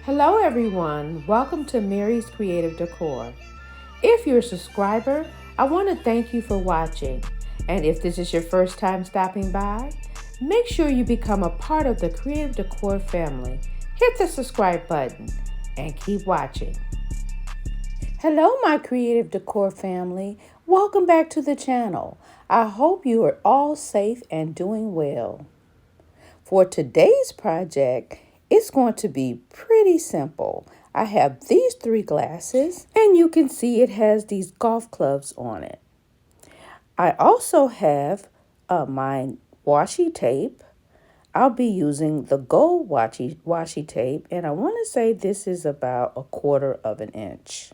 Hello everyone, welcome to Mary's Creative Decor. If you're a subscriber, I want to thank you for watching. And if this is your first time stopping by, make sure you become a part of the Creative Decor family. Hit the subscribe button and keep watching. Hello my Creative Decor family, welcome back to the channel. I hope you are all safe and doing well. For today's project, it's going to be pretty simple. I have these 3 glasses and you can see it has these golf clubs on it. I also have my washi tape. I'll be using the gold washi tape and I want to say this is about 1/4 of an inch.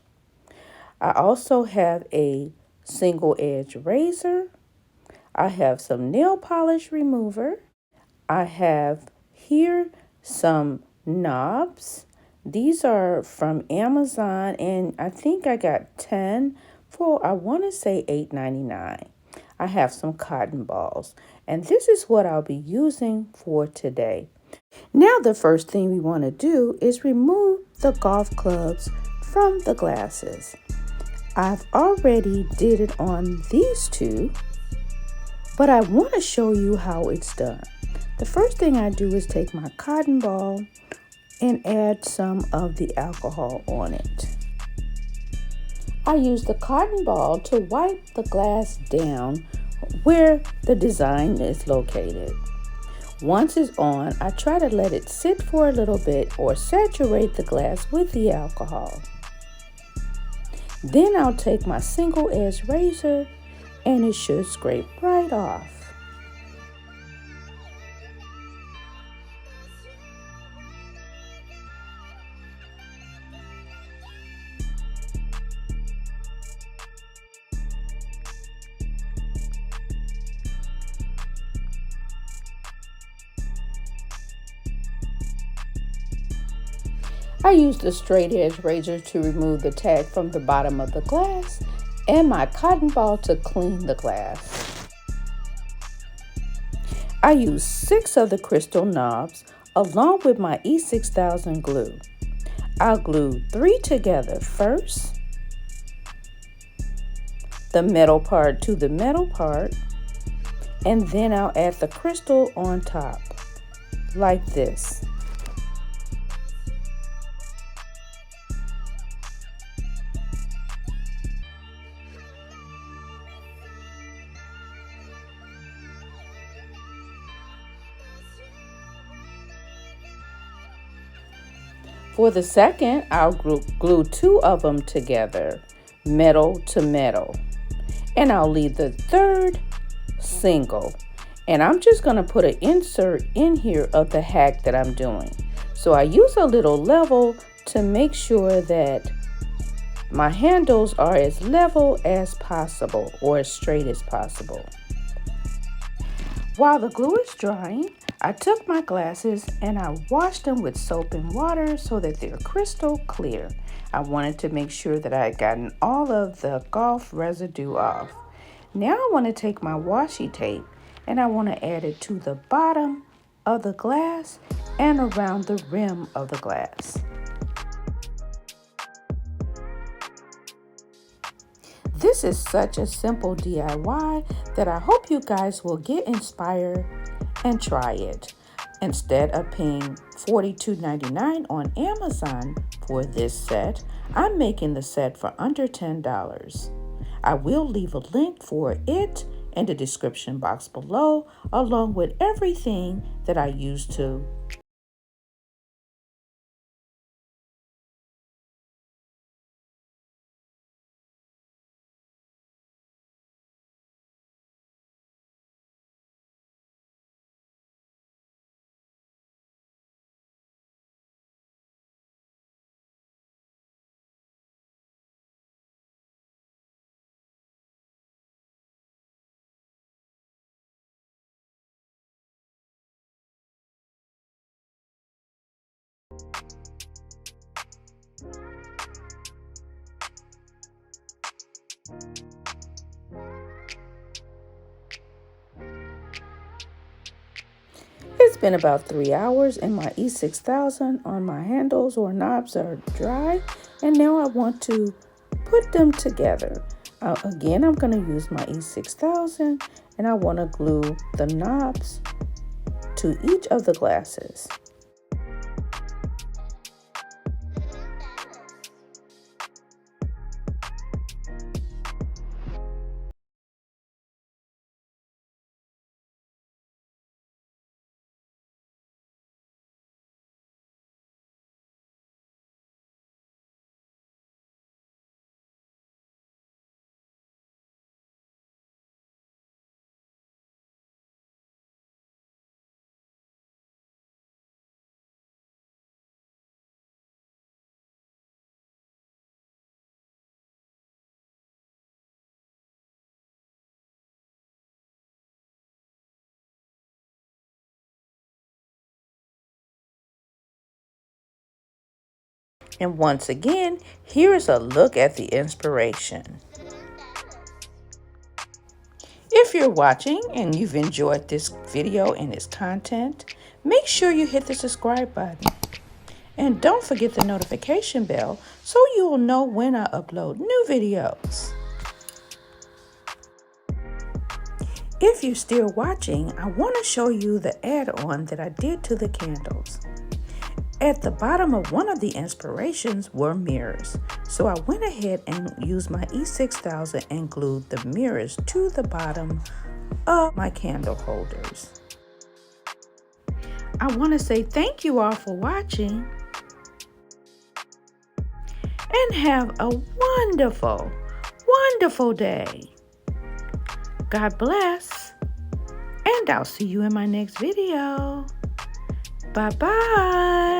I also have a single edge razor. I have some nail polish remover. I have here some knobs. These are from Amazon and I think I got 10 for, I want to say $8.99. I have some cotton balls and this is what I'll be using for today. Now the first thing we want to do is remove the golf clubs from the glasses. I've already did it on these 2, but I want to show you how it's done. The first thing I do is take my cotton ball and add some of the alcohol on it. I use the cotton ball to wipe the glass down where the design is located. Once it's on, I try to let it sit for a little bit or saturate the glass with the alcohol. Then I'll take my single edge razor and it should scrape right off. I use the straight edge razor to remove the tag from the bottom of the glass and my cotton ball to clean the glass. I use 6 of the crystal knobs along with my E6000 glue. I'll glue 3 together first, the metal part to the metal part, and then I'll add the crystal on top, like this. For the second, I'll glue 2 of them together, metal to metal. And I'll leave the third single. And I'm just going to put an insert in here of the hack that I'm doing. So I use a little level to make sure that my handles are as level as possible or as straight as possible. While the glue is drying, I took my glasses and I washed them with soap and water so that they're crystal clear. I wanted to make sure that I had gotten all of the golf residue off. Now I want to take my washi tape and I want to add it to the bottom of the glass and around the rim of the glass. This is such a simple DIY that I hope you guys will get inspired and try it. Instead of paying $42.99 on Amazon for this set, I'm making the set for under $10. I will leave a link for it in the description box below, along with everything that I used to. It's been about 3 hours and my E6000 on my handles or knobs are dry, and now I want to put them together. Again, I'm going to use my E6000 and I want to glue the knobs to each of the glasses. And once again, here is a look at the inspiration. If you're watching and you've enjoyed this video and its content, make sure you hit the subscribe button. And don't forget the notification bell so you'll know when I upload new videos. If you're still watching, I want to show you the add-on that I did to the candles. At the bottom of one of the inspirations were mirrors. So I went ahead and used my E6000 and glued the mirrors to the bottom of my candle holders. I want to say thank you all for watching and have a wonderful, wonderful day. God bless, and I'll see you in my next video. Bye-bye.